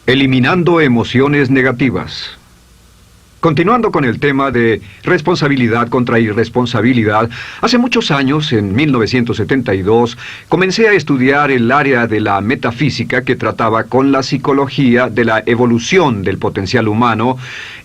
Eliminando emociones negativas. Continuando con el tema de responsabilidad contra irresponsabilidad, hace muchos años, en 1972, comencé a estudiar el área de la metafísica que trataba con la psicología de la evolución del potencial humano,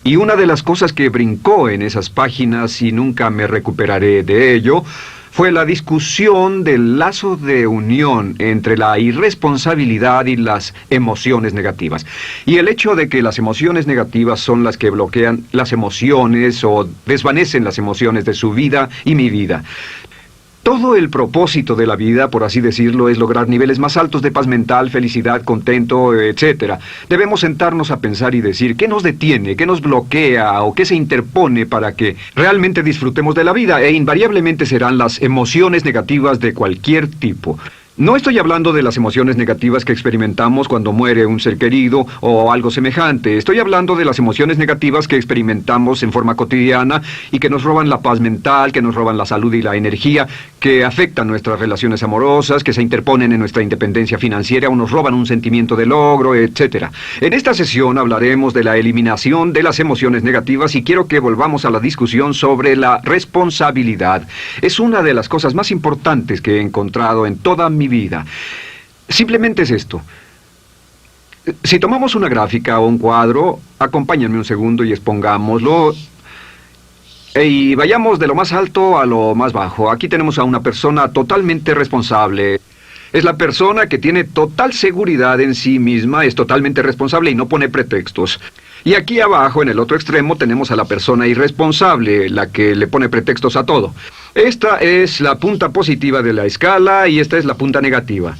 y una de las cosas que brincó en esas páginas, y nunca me recuperaré de ello, fue la discusión del lazo de unión entre la irresponsabilidad y las emociones negativas. Y el hecho de que las emociones negativas son las que bloquean las emociones o desvanecen las emociones de su vida y mi vida. Todo el propósito de la vida, por así decirlo, es lograr niveles más altos de paz mental, felicidad, contento, etc. Debemos sentarnos a pensar y decir qué nos detiene, qué nos bloquea o qué se interpone para que realmente disfrutemos de la vida, e invariablemente serán las emociones negativas de cualquier tipo. No estoy hablando de las emociones negativas que experimentamos cuando muere un ser querido o algo semejante. Estoy hablando de las emociones negativas que experimentamos en forma cotidiana y que nos roban la paz mental, que nos roban la salud y la energía, que afectan nuestras relaciones amorosas, que se interponen en nuestra independencia financiera o nos roban un sentimiento de logro, etc. En esta sesión hablaremos de la eliminación de las emociones negativas y quiero que volvamos a la discusión sobre la responsabilidad. Es una de las cosas más importantes que he encontrado en toda mi vida. Simplemente es esto. Si tomamos una gráfica o un cuadro, acompáñenme un segundo y expongámoslo. Y vayamos de lo más alto a lo más bajo. Aquí tenemos a una persona totalmente responsable. Es la persona que tiene total seguridad en sí misma, es totalmente responsable y no pone pretextos. Y aquí abajo, en el otro extremo, tenemos a la persona irresponsable, la que le pone pretextos a todo. Esta es la punta positiva de la escala y esta es la punta negativa.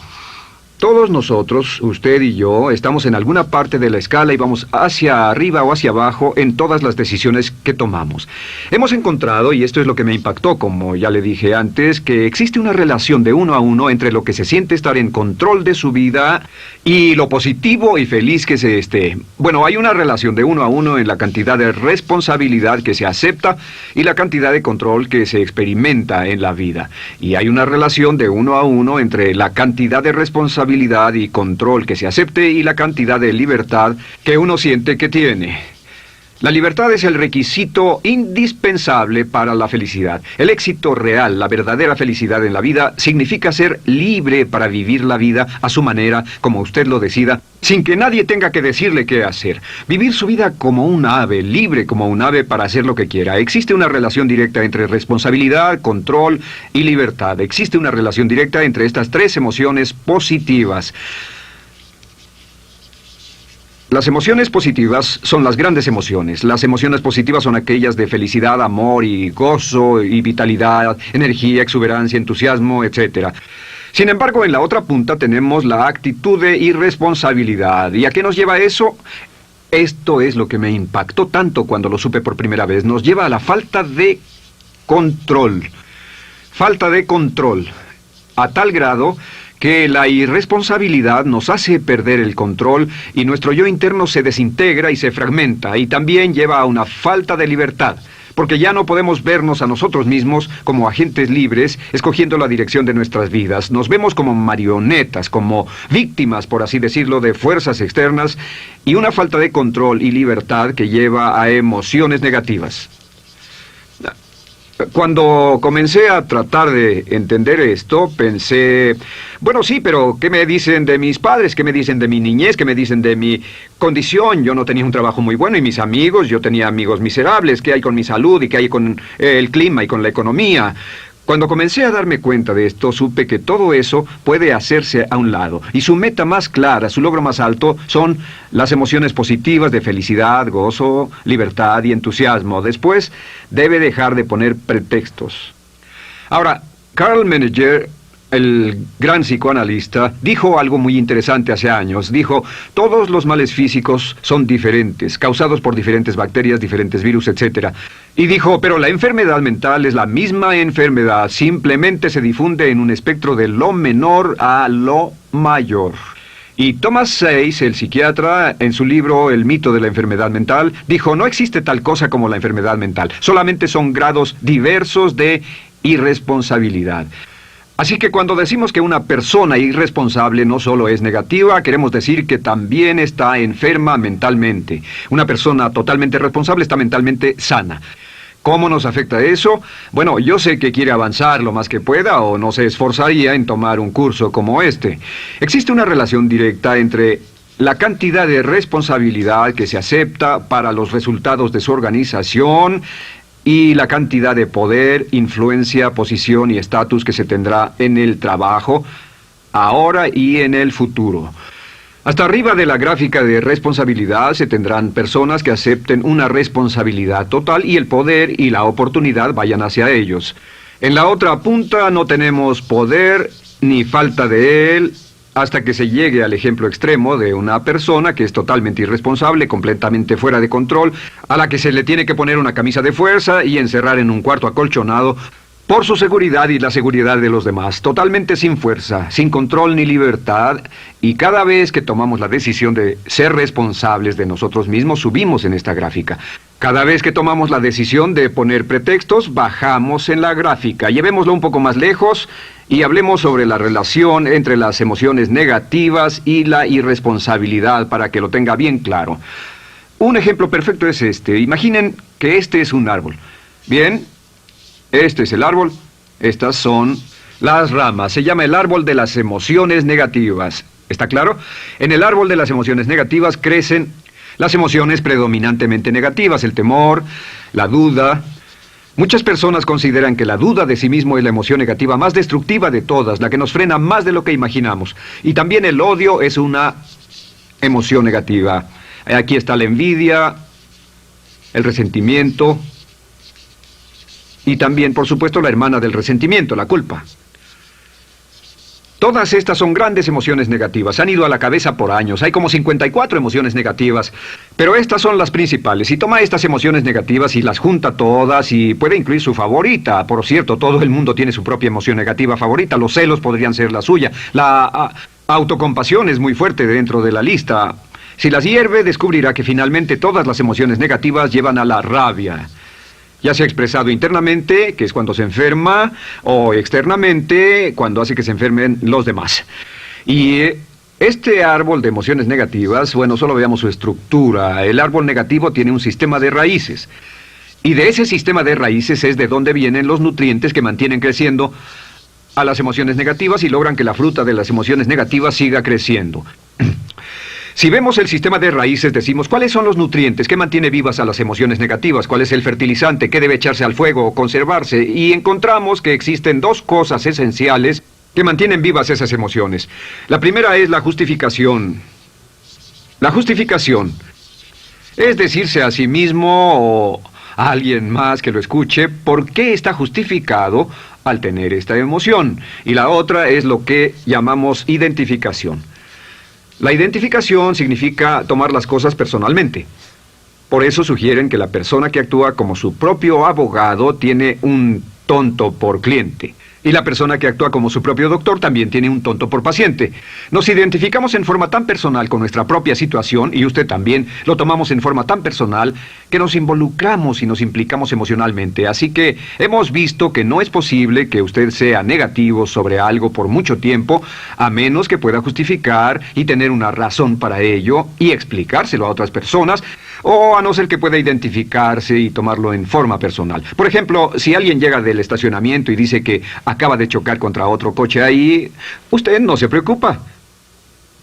Todos nosotros, usted y yo, estamos en alguna parte de la escala y vamos hacia arriba o hacia abajo en todas las decisiones que tomamos. Hemos encontrado, y esto es lo que me impactó, como ya le dije antes, que existe una relación de uno a uno entre lo que se siente estar en control de su vida y lo positivo y feliz que se esté. Bueno, hay una relación de uno a uno en la cantidad de responsabilidad que se acepta y la cantidad de control que se experimenta en la vida. Y hay una relación de uno a uno entre la cantidad de responsabilidad y control que se acepte y la cantidad de libertad que uno siente que tiene. La libertad es el requisito indispensable para la felicidad. El éxito real, la verdadera felicidad en la vida, significa ser libre para vivir la vida a su manera, como usted lo decida, sin que nadie tenga que decirle qué hacer. Vivir su vida como un ave, libre como un ave para hacer lo que quiera. Existe una relación directa entre responsabilidad, control y libertad. Existe una relación directa entre estas tres emociones positivas. Las emociones positivas son las grandes emociones. Las emociones positivas son aquellas de felicidad, amor y gozo y vitalidad, energía, exuberancia, entusiasmo, etc. Sin embargo, en la otra punta tenemos la actitud de irresponsabilidad. ¿Y a qué nos lleva eso? Esto es lo que me impactó tanto cuando lo supe por primera vez. Nos lleva a la falta de control. Falta de control. A tal grado que la irresponsabilidad nos hace perder el control y nuestro yo interno se desintegra y se fragmenta, y también lleva a una falta de libertad, porque ya no podemos vernos a nosotros mismos como agentes libres, escogiendo la dirección de nuestras vidas. Nos vemos como marionetas, como víctimas, por así decirlo, de fuerzas externas, y una falta de control y libertad que lleva a emociones negativas. Cuando comencé a tratar de entender esto, pensé, bueno, sí, pero ¿qué me dicen de mis padres? ¿Qué me dicen de mi niñez? ¿Qué me dicen de mi condición? Yo no tenía un trabajo muy bueno y mis amigos, yo tenía amigos miserables. ¿Qué hay con mi salud y qué hay con el clima y con la economía? Cuando comencé a darme cuenta de esto, supe que todo eso puede hacerse a un lado. Y su meta más clara, su logro más alto, son las emociones positivas de felicidad, gozo, libertad y entusiasmo. Después, debe dejar de poner pretextos. Ahora, Carl Menninger, el gran psicoanalista, dijo algo muy interesante hace años. Dijo, todos los males físicos son diferentes, causados por diferentes bacterias, diferentes virus, etc. Y dijo, pero la enfermedad mental es la misma enfermedad, simplemente se difunde en un espectro de lo menor a lo mayor. Y Thomas Sayce, el psiquiatra, en su libro El mito de la enfermedad mental, dijo, no existe tal cosa como la enfermedad mental, solamente son grados diversos de irresponsabilidad. Así que cuando decimos que una persona irresponsable no solo es negativa, queremos decir que también está enferma mentalmente. Una persona totalmente responsable está mentalmente sana. ¿Cómo nos afecta eso? Bueno, yo sé que quiere avanzar lo más que pueda o no se esforzaría en tomar un curso como este. Existe una relación directa entre la cantidad de responsabilidad que se acepta para los resultados de su organización y la cantidad de poder, influencia, posición y estatus que se tendrá en el trabajo, ahora y en el futuro. Hasta arriba de la gráfica de responsabilidad se tendrán personas que acepten una responsabilidad total y el poder y la oportunidad vayan hacia ellos. En la otra punta no tenemos poder ni falta de él hasta que se llegue al ejemplo extremo de una persona que es totalmente irresponsable, completamente fuera de control, a la que se le tiene que poner una camisa de fuerza y encerrar en un cuarto acolchonado por su seguridad y la seguridad de los demás, totalmente sin fuerza, sin control ni libertad, y cada vez que tomamos la decisión de ser responsables de nosotros mismos, subimos en esta gráfica. Cada vez que tomamos la decisión de poner pretextos, bajamos en la gráfica. Llevémoslo un poco más lejos y hablemos sobre la relación entre las emociones negativas y la irresponsabilidad para que lo tenga bien claro. Un ejemplo perfecto es este. Imaginen que este es un árbol. Bien. Este es el árbol, estas son las ramas. Se llama el árbol de las emociones negativas. ¿Está claro? En el árbol de las emociones negativas crecen las emociones predominantemente negativas, el temor, la duda. Muchas personas consideran que la duda de sí mismo es la emoción negativa más destructiva de todas, la que nos frena más de lo que imaginamos. Y también el odio es una emoción negativa. Aquí está la envidia, el resentimiento. Y también, por supuesto, la hermana del resentimiento, la culpa. Todas estas son grandes emociones negativas. Han ido a la cabeza por años. Hay como 54 emociones negativas. Pero estas son las principales. Si toma estas emociones negativas y las junta todas y puede incluir su favorita. Por cierto, todo el mundo tiene su propia emoción negativa favorita. Los celos podrían ser la suya. La autocompasión es muy fuerte dentro de la lista. Si las hierve, descubrirá que finalmente todas las emociones negativas llevan a la rabia. Ya sea expresado internamente, que es cuando se enferma, o externamente, cuando hace que se enfermen los demás. Y este árbol de emociones negativas, bueno, solo veamos su estructura. El árbol negativo tiene un sistema de raíces. Y de ese sistema de raíces es de donde vienen los nutrientes que mantienen creciendo a las emociones negativas y logran que la fruta de las emociones negativas siga creciendo. Si vemos el sistema de raíces, decimos, ¿cuáles son los nutrientes que mantiene vivas a las emociones negativas? ¿Cuál es el fertilizante? ¿Qué debe echarse al fuego o conservarse? Y encontramos que existen dos cosas esenciales que mantienen vivas esas emociones. La primera es la justificación. La justificación es decirse a sí mismo o a alguien más que lo escuche por qué está justificado al tener esta emoción. Y la otra es lo que llamamos identificación. La identificación significa tomar las cosas personalmente. Por eso sugieren que la persona que actúa como su propio abogado tiene un tonto por cliente. Y la persona que actúa como su propio doctor también tiene un tonto por paciente. Nos identificamos en forma tan personal con nuestra propia situación, y usted también, lo tomamos en forma tan personal, que nos involucramos y nos implicamos emocionalmente. Así que hemos visto que no es posible que usted sea negativo sobre algo por mucho tiempo, a menos que pueda justificar y tener una razón para ello y explicárselo a otras personas, o a no ser que pueda identificarse y tomarlo en forma personal. Por ejemplo, si alguien llega del estacionamiento y dice que acaba de chocar contra otro coche ahí, usted no se preocupa,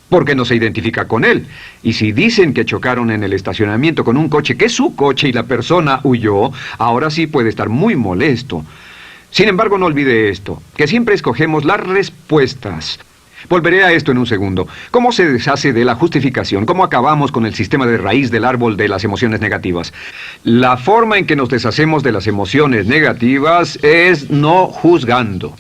porque no se identifica con él. Y si dicen que chocaron en el estacionamiento con un coche que es su coche y la persona huyó, ahora sí puede estar muy molesto. Sin embargo, no olvide esto, que siempre escogemos las respuestas. Volveré a esto en un segundo. ¿Cómo se deshace de la justificación? ¿Cómo acabamos con el sistema de raíz del árbol de las emociones negativas? La forma en que nos deshacemos de las emociones negativas es no juzgando.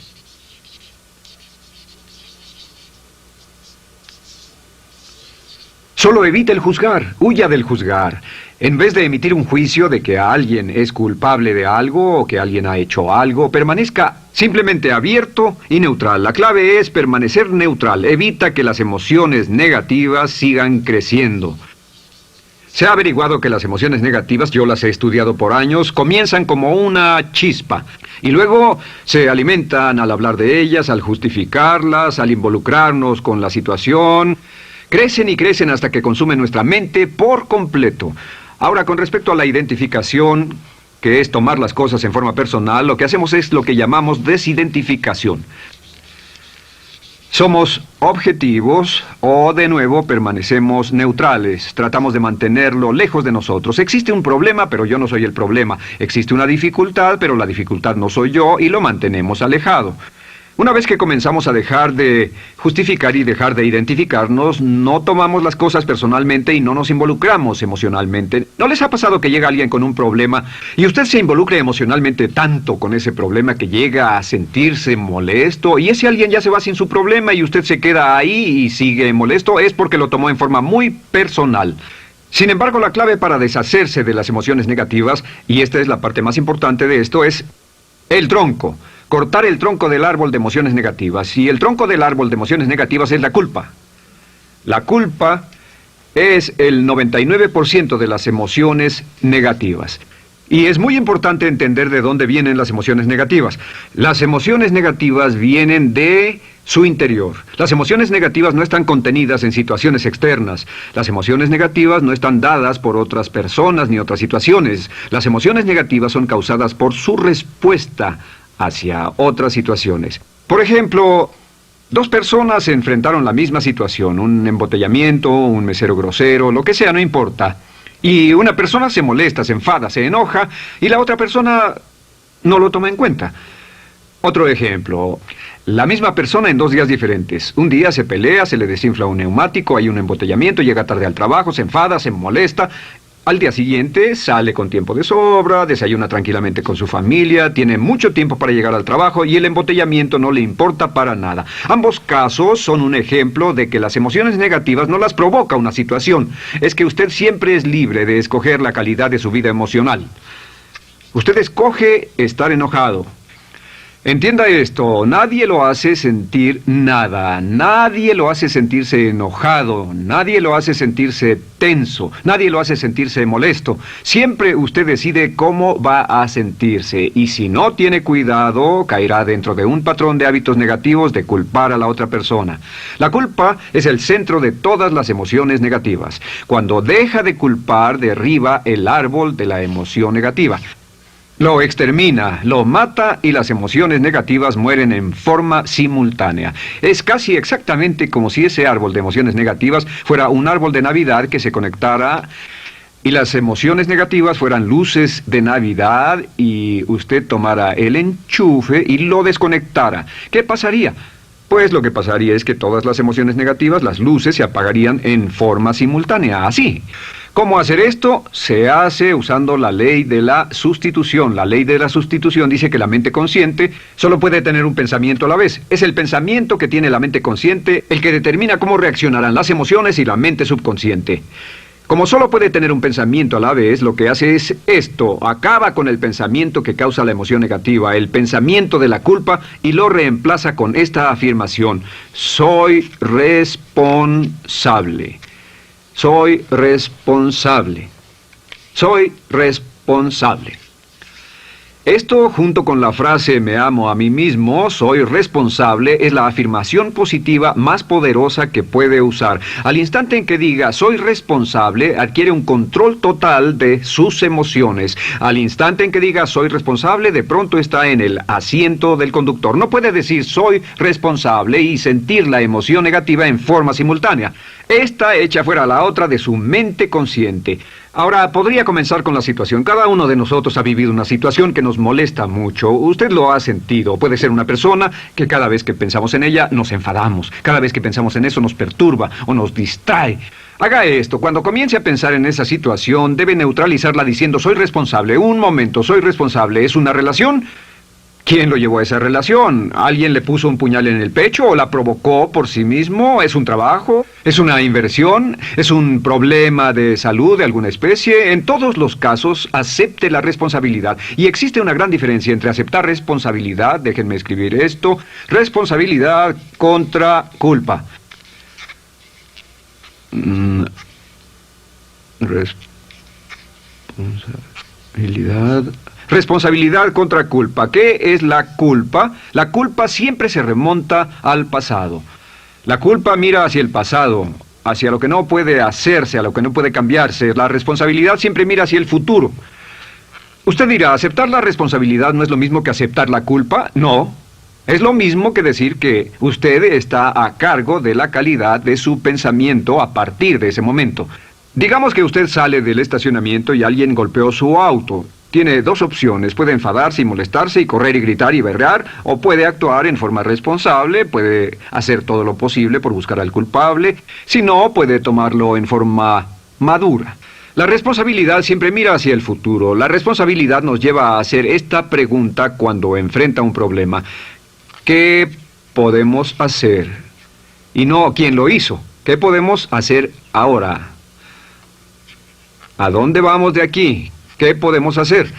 Solo evite el juzgar, huya del juzgar. En vez de emitir un juicio de que alguien es culpable de algo o que alguien ha hecho algo, permanezca simplemente abierto y neutral. La clave es permanecer neutral. Evita que las emociones negativas sigan creciendo. Se ha averiguado que las emociones negativas, yo las he estudiado por años, comienzan como una chispa y luego se alimentan al hablar de ellas, al justificarlas, al involucrarnos con la situación. Crecen y crecen hasta que consumen nuestra mente por completo. Ahora, con respecto a la identificación, que es tomar las cosas en forma personal, lo que hacemos es lo que llamamos desidentificación. Somos objetivos o, de nuevo, permanecemos neutrales. Tratamos de mantenerlo lejos de nosotros. Existe un problema, pero yo no soy el problema. Existe una dificultad, pero la dificultad no soy yo, y lo mantenemos alejado. Una vez que comenzamos a dejar de justificar y dejar de identificarnos, no tomamos las cosas personalmente y no nos involucramos emocionalmente. ¿No les ha pasado que llega alguien con un problema y usted se involucra emocionalmente tanto con ese problema que llega a sentirse molesto y ese alguien ya se va sin su problema y usted se queda ahí y sigue molesto? Es porque lo tomó en forma muy personal. Sin embargo, la clave para deshacerse de las emociones negativas, y esta es la parte más importante de esto, es el tronco. Cortar el tronco del árbol de emociones negativas. Y el tronco del árbol de emociones negativas es la culpa. La culpa es el 99% de las emociones negativas. Y es muy importante entender de dónde vienen las emociones negativas. Las emociones negativas vienen de su interior. Las emociones negativas no están contenidas en situaciones externas. Las emociones negativas no están dadas por otras personas ni otras situaciones. Las emociones negativas son causadas por su respuesta hacia otras situaciones. Por ejemplo, dos personas se enfrentaron a la misma situación, un embotellamiento, un mesero grosero, lo que sea, no importa. Y una persona se molesta, se enfada, se enoja, y la otra persona no lo toma en cuenta. Otro ejemplo, la misma persona en 2 días diferentes. Un día se pelea, se le desinfla un neumático, hay un embotellamiento, llega tarde al trabajo, se enfada, se molesta. Al día siguiente sale con tiempo de sobra, desayuna tranquilamente con su familia, tiene mucho tiempo para llegar al trabajo y el embotellamiento no le importa para nada. Ambos casos son un ejemplo de que las emociones negativas no las provoca una situación. Es que usted siempre es libre de escoger la calidad de su vida emocional. Usted escoge estar enojado. Entienda esto, nadie lo hace sentir nada, nadie lo hace sentirse enojado, nadie lo hace sentirse tenso, nadie lo hace sentirse molesto. Siempre usted decide cómo va a sentirse y si no tiene cuidado, caerá dentro de un patrón de hábitos negativos de culpar a la otra persona. La culpa es el centro de todas las emociones negativas. Cuando deja de culpar, derriba el árbol de la emoción negativa. Lo extermina, lo mata y las emociones negativas mueren en forma simultánea. Es casi exactamente como si ese árbol de emociones negativas fuera un árbol de Navidad que se conectara y las emociones negativas fueran luces de Navidad y usted tomara el enchufe y lo desconectara. ¿Qué pasaría? Pues lo que pasaría es que todas las emociones negativas, las luces, se apagarían en forma simultánea, así. ¿Cómo hacer esto? Se hace usando la ley de la sustitución. La ley de la sustitución dice que la mente consciente solo puede tener un pensamiento a la vez. Es el pensamiento que tiene la mente consciente el que determina cómo reaccionarán las emociones y la mente subconsciente. Como solo puede tener un pensamiento a la vez, lo que hace es esto: acaba con el pensamiento que causa la emoción negativa, el pensamiento de la culpa, y lo reemplaza con esta afirmación: soy responsable. Soy responsable. Soy responsable. Esto, junto con la frase me amo a mí mismo, soy responsable, es la afirmación positiva más poderosa que puede usar. Al instante en que diga soy responsable, adquiere un control total de sus emociones. Al instante en que diga soy responsable, de pronto está en el asiento del conductor. No puede decir soy responsable y sentir la emoción negativa en forma simultánea. Esta echa fuera la otra de su mente consciente. Ahora, podría comenzar con la situación. Cada uno de nosotros ha vivido una situación que nos molesta mucho. Usted lo ha sentido. Puede ser una persona que cada vez que pensamos en ella nos enfadamos. Cada vez que pensamos en eso nos perturba o nos distrae. Haga esto. Cuando comience a pensar en esa situación, debe neutralizarla diciendo soy responsable. Un momento, soy responsable. ¿Es una relación? ¿Quién lo llevó a esa relación? ¿Alguien le puso un puñal en el pecho o la provocó por sí mismo? ¿Es un trabajo? ¿Es una inversión? ¿Es un problema de salud de alguna especie? En todos los casos, acepte la responsabilidad. Y existe una gran diferencia entre aceptar responsabilidad, déjenme escribir esto, responsabilidad contra culpa. Responsabilidad. Responsabilidad contra culpa. ¿Qué es la culpa? La culpa siempre se remonta al pasado. La culpa mira hacia el pasado, hacia lo que no puede hacerse, a lo que no puede cambiarse. La responsabilidad siempre mira hacia el futuro. Usted dirá, ¿aceptar la responsabilidad no es lo mismo que aceptar la culpa? No. Es lo mismo que decir que usted está a cargo de la calidad de su pensamiento a partir de ese momento. Digamos que usted sale del estacionamiento y alguien golpeó su auto. Tiene dos opciones: puede enfadarse y molestarse y correr y gritar y berrear, o puede actuar en forma responsable, puede hacer todo lo posible por buscar al culpable. Si no, puede tomarlo en forma madura. La responsabilidad siempre mira hacia el futuro. La responsabilidad nos lleva a hacer esta pregunta cuando enfrenta un problema: ¿qué podemos hacer? Y no ¿quién lo hizo? ¿Qué podemos hacer ahora? ¿A dónde vamos de aquí? ¿Qué podemos hacer?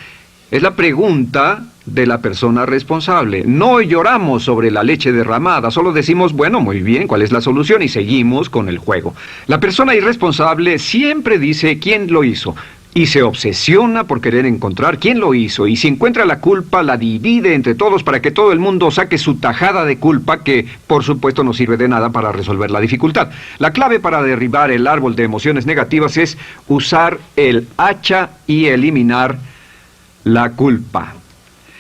Es la pregunta de la persona responsable. No lloramos sobre la leche derramada, solo decimos, bueno, muy bien, ¿cuál es la solución? Y seguimos con el juego. La persona irresponsable siempre dice quién lo hizo y se obsesiona por querer encontrar quién lo hizo, y si encuentra la culpa la divide entre todos para que todo el mundo saque su tajada de culpa, que por supuesto no sirve de nada para resolver la dificultad. La clave para derribar el árbol de emociones negativas es usar el hacha y eliminar la culpa.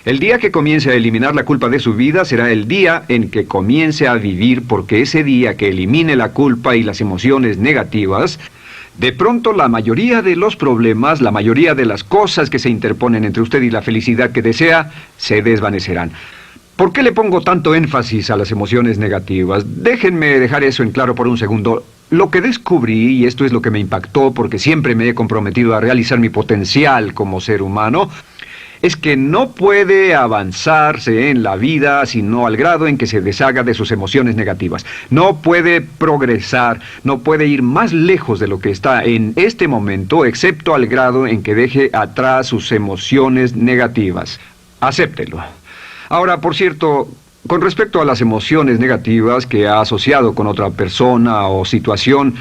El día que comience a eliminar la culpa de su vida será el día en que comience a vivir, porque ese día que elimine la culpa y las emociones negativas, de pronto la mayoría de los problemas, la mayoría de las cosas que se interponen entre usted y la felicidad que desea, se desvanecerán. ¿Por qué le pongo tanto énfasis a las emociones negativas? Déjenme dejar eso en claro por un segundo. Lo que descubrí, y esto es lo que me impactó porque siempre me he comprometido a realizar mi potencial como ser humano, es que no puede avanzarse en la vida sino al grado en que se deshaga de sus emociones negativas. No puede progresar, no puede ir más lejos de lo que está en este momento, excepto al grado en que deje atrás sus emociones negativas. Acéptelo. Ahora, por cierto, con respecto a las emociones negativas que ha asociado con otra persona o situación,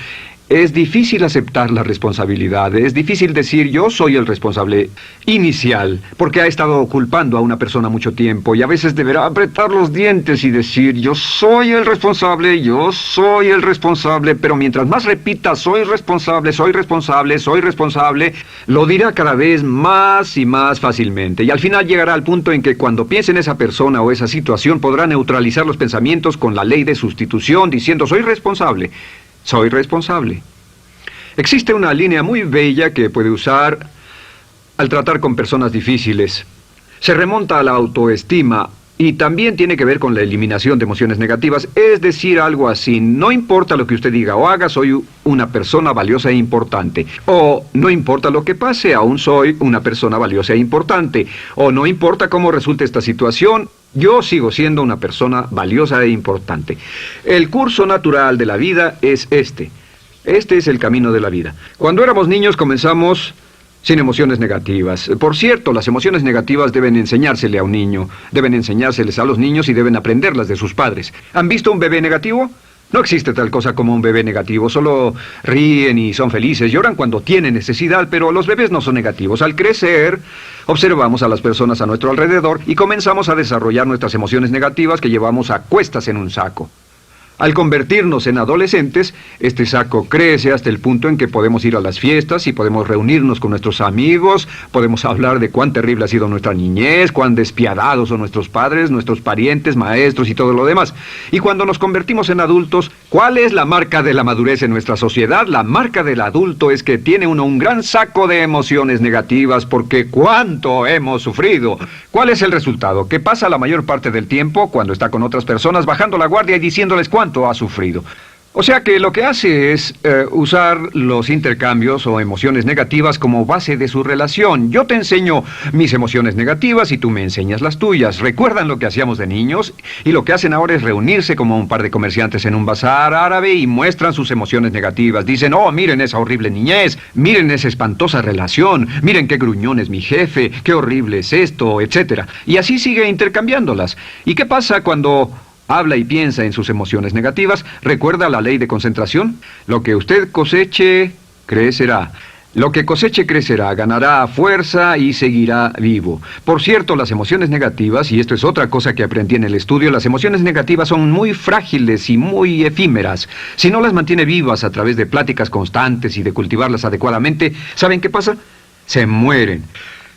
es difícil aceptar la responsabilidad, es difícil decir yo soy el responsable inicial, porque ha estado culpando a una persona mucho tiempo y a veces deberá apretar los dientes y decir yo soy el responsable, pero mientras más repita soy responsable, lo dirá cada vez más y más fácilmente, y al final llegará al punto en que cuando piense en esa persona o esa situación podrá neutralizar los pensamientos con la ley de sustitución diciendo soy responsable. Soy responsable. Existe una línea muy bella que puede usar al tratar con personas difíciles. Se remonta a la autoestima y también tiene que ver con la eliminación de emociones negativas. Es decir, algo así: no importa lo que usted diga o haga, soy una persona valiosa e importante. O no importa lo que pase, aún soy una persona valiosa e importante. O no importa cómo resulte esta situación, yo sigo siendo una persona valiosa e importante. El curso natural de la vida es este. Este es el camino de la vida. Cuando éramos niños comenzamos sin emociones negativas. Por cierto, las emociones negativas deben enseñársele a un niño, deben enseñárseles a los niños y deben aprenderlas de sus padres. ¿Han visto un bebé negativo? No existe tal cosa como un bebé negativo, solo ríen y son felices, lloran cuando tienen necesidad, pero los bebés no son negativos. Al crecer, observamos a las personas a nuestro alrededor y comenzamos a desarrollar nuestras emociones negativas que llevamos a cuestas en un saco. Al convertirnos en adolescentes, este saco crece hasta el punto en que podemos ir a las fiestas y podemos reunirnos con nuestros amigos, podemos hablar de cuán terrible ha sido nuestra niñez, cuán despiadados son nuestros padres, nuestros parientes, maestros y todo lo demás. Y cuando nos convertimos en adultos, ¿cuál es la marca de la madurez en nuestra sociedad? La marca del adulto es que tiene uno un gran saco de emociones negativas, porque ¿cuánto hemos sufrido? ¿Cuál es el resultado? Que pasa la mayor parte del tiempo, cuando está con otras personas, bajando la guardia y diciéndoles cuánto ha sufrido. O sea que lo que hace es usar los intercambios o emociones negativas como base de su relación. Yo te enseño mis emociones negativas y tú me enseñas las tuyas. ¿Recuerdan lo que hacíamos de niños? Y lo que hacen ahora es reunirse como un par de comerciantes en un bazar árabe y muestran sus emociones negativas. Dicen, oh, miren esa horrible niñez, miren esa espantosa relación, miren qué gruñón es mi jefe, qué horrible es esto, etc. Y así sigue intercambiándolas. ¿Y qué pasa cuando habla y piensa en sus emociones negativas? ¿Recuerda la ley de concentración? Lo que usted coseche, crecerá. Lo que coseche crecerá, ganará fuerza y seguirá vivo. Por cierto, las emociones negativas, y esto es otra cosa que aprendí en el estudio, las emociones negativas son muy frágiles y muy efímeras. Si no las mantiene vivas a través de pláticas constantes y de cultivarlas adecuadamente, ¿saben qué pasa? Se mueren.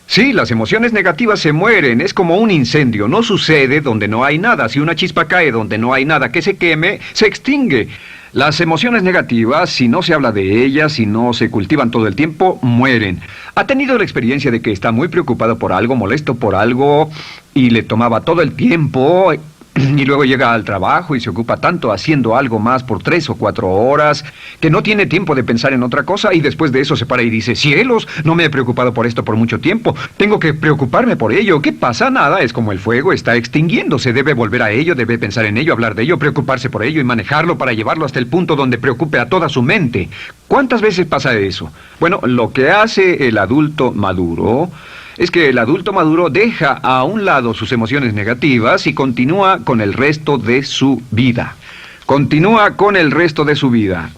Sí, las emociones negativas se mueren, es como un incendio, no sucede donde no hay nada. Si una chispa cae donde no hay nada que se queme, se extingue. Las emociones negativas, si no se habla de ellas, si no se cultivan todo el tiempo, mueren. ¿Ha tenido la experiencia de que está muy preocupado por algo, molesto por algo, y le tomaba todo el tiempo, y luego llega al trabajo y se ocupa tanto haciendo algo más por 3 o 4 horas, que no tiene tiempo de pensar en otra cosa, y después de eso se para y dice, cielos, no me he preocupado por esto por mucho tiempo, tengo que preocuparme por ello? ¿Qué pasa? Nada, es como el fuego, está extinguiéndose, debe volver a ello, debe pensar en ello, hablar de ello, preocuparse por ello y manejarlo para llevarlo hasta el punto donde preocupe a toda su mente. ¿Cuántas veces pasa eso? Bueno, lo que hace el adulto maduro es que el adulto maduro deja a un lado sus emociones negativas y continúa con el resto de su vida. Continúa con el resto de su vida.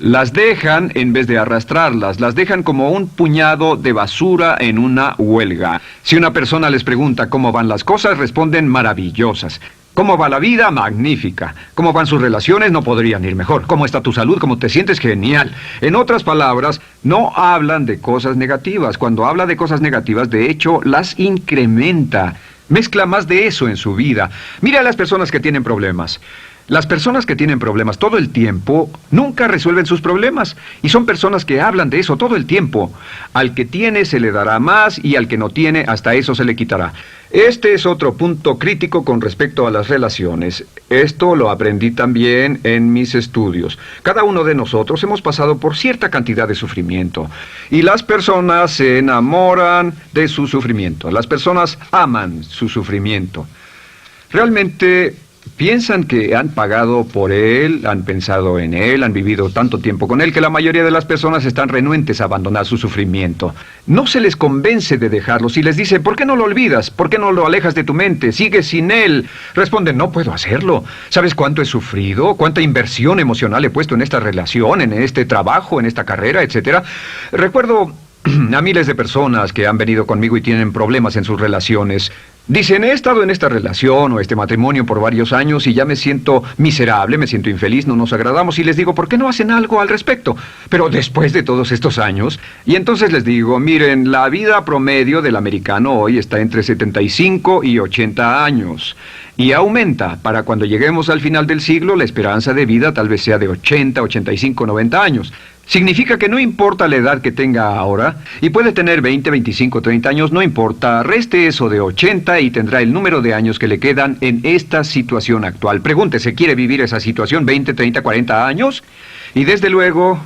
Las dejan en vez de arrastrarlas, las dejan como un puñado de basura en una huelga. Si una persona les pregunta cómo van las cosas, responden maravillosas. ¿Cómo va la vida? Magnífica. ¿Cómo van sus relaciones? No podrían ir mejor. ¿Cómo está tu salud? ¿Cómo te sientes? Genial. En otras palabras, no hablan de cosas negativas. Cuando habla de cosas negativas, de hecho, las incrementa. Mezcla más de eso en su vida. Mira a las personas que tienen problemas. Las personas que tienen problemas todo el tiempo nunca resuelven sus problemas. Y son personas que hablan de eso todo el tiempo. Al que tiene se le dará más y al que no tiene hasta eso se le quitará. Este es otro punto crítico con respecto a las relaciones. Esto lo aprendí también en mis estudios. Cada uno de nosotros hemos pasado por cierta cantidad de sufrimiento. Y las personas se enamoran de su sufrimiento. Las personas aman su sufrimiento. Realmente piensan que han pagado por él, han pensado en él, han vivido tanto tiempo con él que la mayoría de las personas están renuentes a abandonar su sufrimiento. No se les convence de dejarlo. Si les dice, ¿por qué no lo olvidas? ¿Por qué no lo alejas de tu mente? ¿Sigues sin él? Responden, no puedo hacerlo. ¿Sabes cuánto he sufrido? ¿Cuánta inversión emocional he puesto en esta relación, en este trabajo, en esta carrera, etcétera? Recuerdo a miles de personas que han venido conmigo y tienen problemas en sus relaciones. Dicen, he estado en esta relación o este matrimonio por varios años y ya me siento miserable, me siento infeliz, no nos agradamos, y les digo, ¿por qué no hacen algo al respecto? Pero después de todos estos años, y entonces les digo, miren, la vida promedio del americano hoy está entre 75 y 80 años. Y aumenta. Para cuando lleguemos al final del siglo, la esperanza de vida tal vez sea de 80, 85, 90 años. Significa que no importa la edad que tenga ahora, y puede tener 20, 25, 30 años, no importa, reste eso de 80 y tendrá el número de años que le quedan en esta situación actual. Pregúntese, ¿quiere vivir esa situación 20, 30, 40 años? Y desde luego,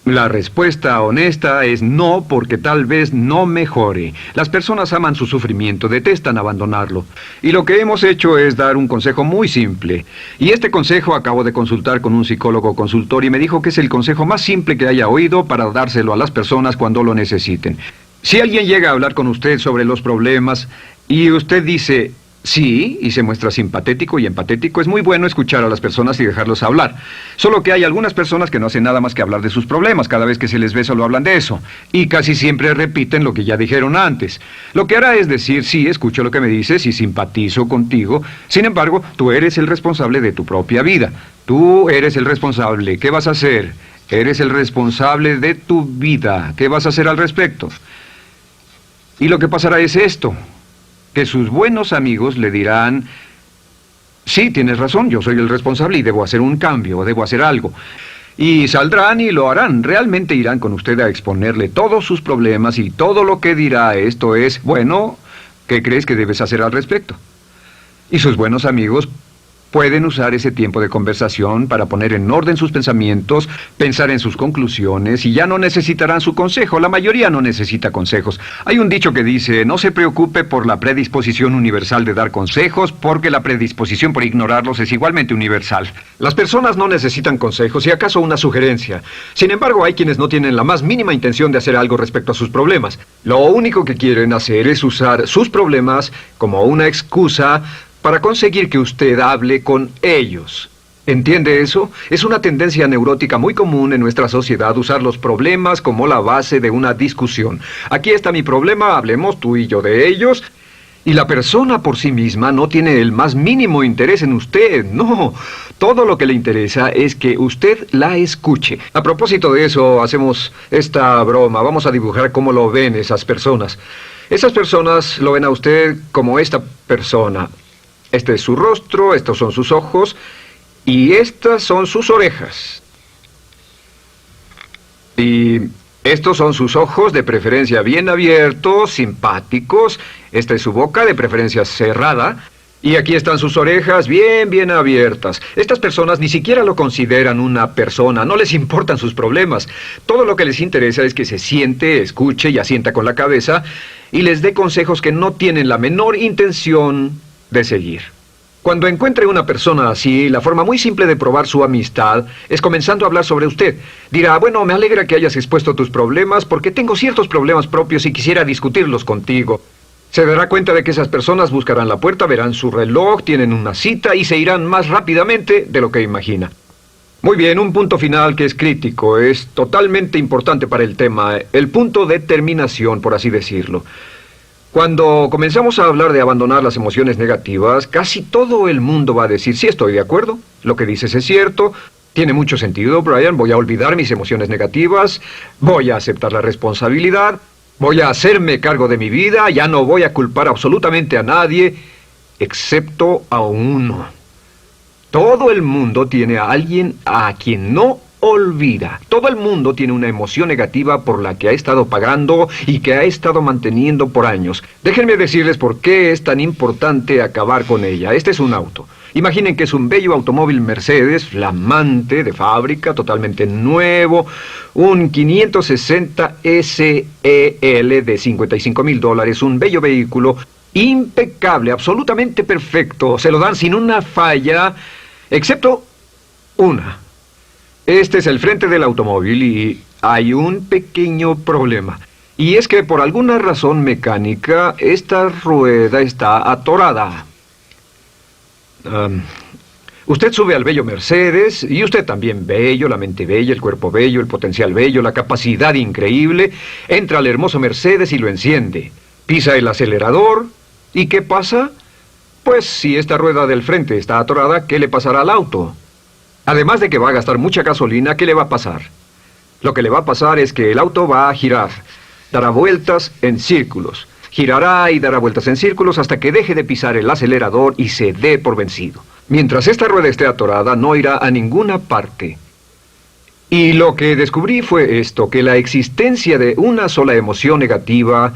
la respuesta honesta es no, porque tal vez no mejore. Las personas aman su sufrimiento, detestan abandonarlo. Y lo que hemos hecho es dar un consejo muy simple. Y este consejo acabo de consultar con un psicólogo consultor y me dijo que es el consejo más simple que haya oído para dárselo a las personas cuando lo necesiten. Si alguien llega a hablar con usted sobre los problemas y usted dice sí, y se muestra simpatético y empatético, es muy bueno escuchar a las personas y dejarlos hablar. Solo que hay algunas personas que no hacen nada más que hablar de sus problemas. Cada vez que se les ve solo hablan de eso. Y casi siempre repiten lo que ya dijeron antes. Lo que hará es decir, sí, escucho lo que me dices y simpatizo contigo. Sin embargo, tú eres el responsable de tu propia vida. Tú eres el responsable. ¿Qué vas a hacer? Eres el responsable de tu vida. ¿Qué vas a hacer al respecto? Y lo que pasará es esto, que sus buenos amigos le dirán, sí, tienes razón, yo soy el responsable y debo hacer un cambio, debo hacer algo. Y saldrán y lo harán, realmente irán con usted a exponerle todos sus problemas y todo lo que dirá esto es, bueno, ¿qué crees que debes hacer al respecto? Y sus buenos amigos pueden usar ese tiempo de conversación para poner en orden sus pensamientos, pensar en sus conclusiones, y ya no necesitarán su consejo. La mayoría no necesita consejos. Hay un dicho que dice, no se preocupe por la predisposición universal de dar consejos, porque la predisposición por ignorarlos es igualmente universal. Las personas no necesitan consejos, si acaso una sugerencia. Sin embargo, hay quienes no tienen la más mínima intención de hacer algo respecto a sus problemas. Lo único que quieren hacer es usar sus problemas como una excusa para conseguir que usted hable con ellos. ¿Entiende eso? Es una tendencia neurótica muy común en nuestra sociedad usar los problemas como la base de una discusión. Aquí está mi problema, hablemos tú y yo de ellos. Y la persona por sí misma no tiene el más mínimo interés en usted, no. Todo lo que le interesa es que usted la escuche. A propósito de eso, hacemos esta broma. Vamos a dibujar cómo lo ven esas personas. Esas personas lo ven a usted como esta persona. Este es su rostro, estos son sus ojos y estas son sus orejas. Y estos son sus ojos, de preferencia bien abiertos, simpáticos. Esta es su boca, de preferencia cerrada. Y aquí están sus orejas bien abiertas. Estas personas ni siquiera lo consideran una persona, no les importan sus problemas. Todo lo que les interesa es que se siente, escuche y asienta con la cabeza y les dé consejos que no tienen la menor intención de seguir. Cuando encuentre una persona así, la forma muy simple de probar su amistad es comenzando a hablar sobre usted. Dirá, bueno, me alegra que hayas expuesto tus problemas porque tengo ciertos problemas propios y quisiera discutirlos contigo. Se dará cuenta de que esas personas buscarán la puerta, verán su reloj, tienen una cita y se irán más rápidamente de lo que imagina. Muy bien, un punto final que es crítico, es totalmente importante para el tema, el punto de terminación, por así decirlo. Cuando comenzamos a hablar de abandonar las emociones negativas, casi todo el mundo va a decir, sí, estoy de acuerdo, lo que dices es cierto, tiene mucho sentido, Brian, voy a olvidar mis emociones negativas, voy a aceptar la responsabilidad, voy a hacerme cargo de mi vida, ya no voy a culpar absolutamente a nadie, excepto a uno. Todo el mundo tiene a alguien a quien no olvida. Todo el mundo tiene una emoción negativa por la que ha estado pagando y que ha estado manteniendo por años. Déjenme decirles por qué es tan importante acabar con ella. Este es un auto. Imaginen que es un bello automóvil Mercedes, flamante, de fábrica, totalmente nuevo, un 560 SEL de $55,000, un bello vehículo, impecable, absolutamente perfecto. Se lo dan sin una falla, excepto una. Este es el frente del automóvil y hay un pequeño problema. Y es que por alguna razón mecánica, esta rueda está atorada. Usted sube al bello Mercedes, y usted también bello, la mente bella, el cuerpo bello, el potencial bello, la capacidad increíble. Entra al hermoso Mercedes y lo enciende. Pisa el acelerador, ¿y qué pasa? Pues si esta rueda del frente está atorada, ¿qué le pasará al auto? Además de que va a gastar mucha gasolina, ¿qué le va a pasar? Lo que le va a pasar es que el auto va a girar, dará vueltas en círculos. Girará y dará vueltas en círculos hasta que deje de pisar el acelerador y se dé por vencido. Mientras esta rueda esté atorada, no irá a ninguna parte. Y lo que descubrí fue esto, que la existencia de una sola emoción negativa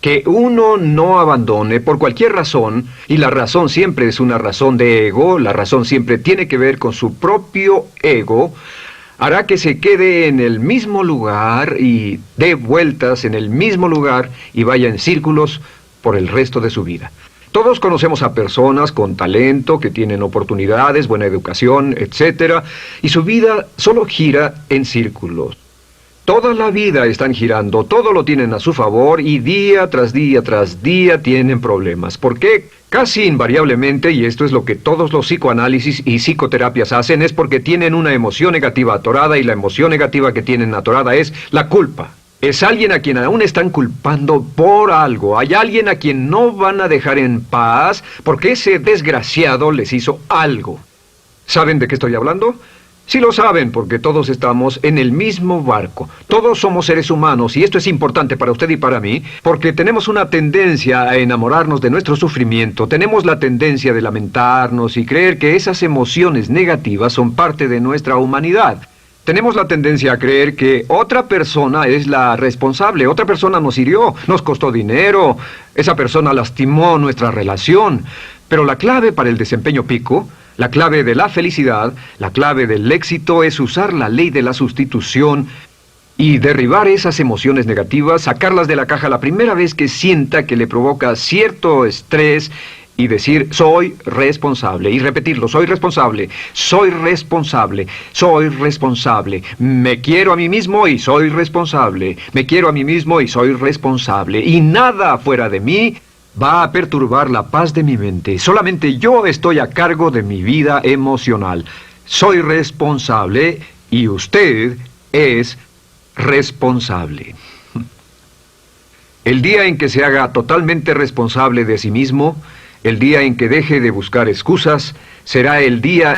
que uno no abandone por cualquier razón, y la razón siempre es una razón de ego, la razón siempre tiene que ver con su propio ego, hará que se quede en el mismo lugar y dé vueltas en el mismo lugar y vaya en círculos por el resto de su vida. Todos conocemos a personas con talento, que tienen oportunidades, buena educación, etc., y su vida solo gira en círculos. Toda la vida están girando, todo lo tienen a su favor y día tras día tras día tienen problemas. ¿Por qué? Casi invariablemente, y esto es lo que todos los psicoanálisis y psicoterapias hacen, es porque tienen una emoción negativa atorada y la emoción negativa que tienen atorada es la culpa. Es alguien a quien aún están culpando por algo. Hay alguien a quien no van a dejar en paz porque ese desgraciado les hizo algo. ¿Saben de qué estoy hablando? Sí lo saben, porque todos estamos en el mismo barco. Todos somos seres humanos, y esto es importante para usted y para mí, porque tenemos una tendencia a enamorarnos de nuestro sufrimiento. Tenemos la tendencia de lamentarnos y creer que esas emociones negativas son parte de nuestra humanidad. Tenemos la tendencia a creer que otra persona es la responsable, otra persona nos hirió, nos costó dinero, esa persona lastimó nuestra relación. Pero la clave para el desempeño pico, la clave de la felicidad, la clave del éxito es usar la ley de la sustitución y derribar esas emociones negativas, sacarlas de la caja la primera vez que sienta que le provoca cierto estrés y decir, soy responsable, y repetirlo, soy responsable, soy responsable, soy responsable, me quiero a mí mismo y soy responsable, me quiero a mí mismo y soy responsable, y nada fuera de mí va a perturbar la paz de mi mente. Solamente yo estoy a cargo de mi vida emocional. soy responsable y usted es responsable. El día en que se haga totalmente responsable de sí mismo, el día en que deje de buscar excusas, será el día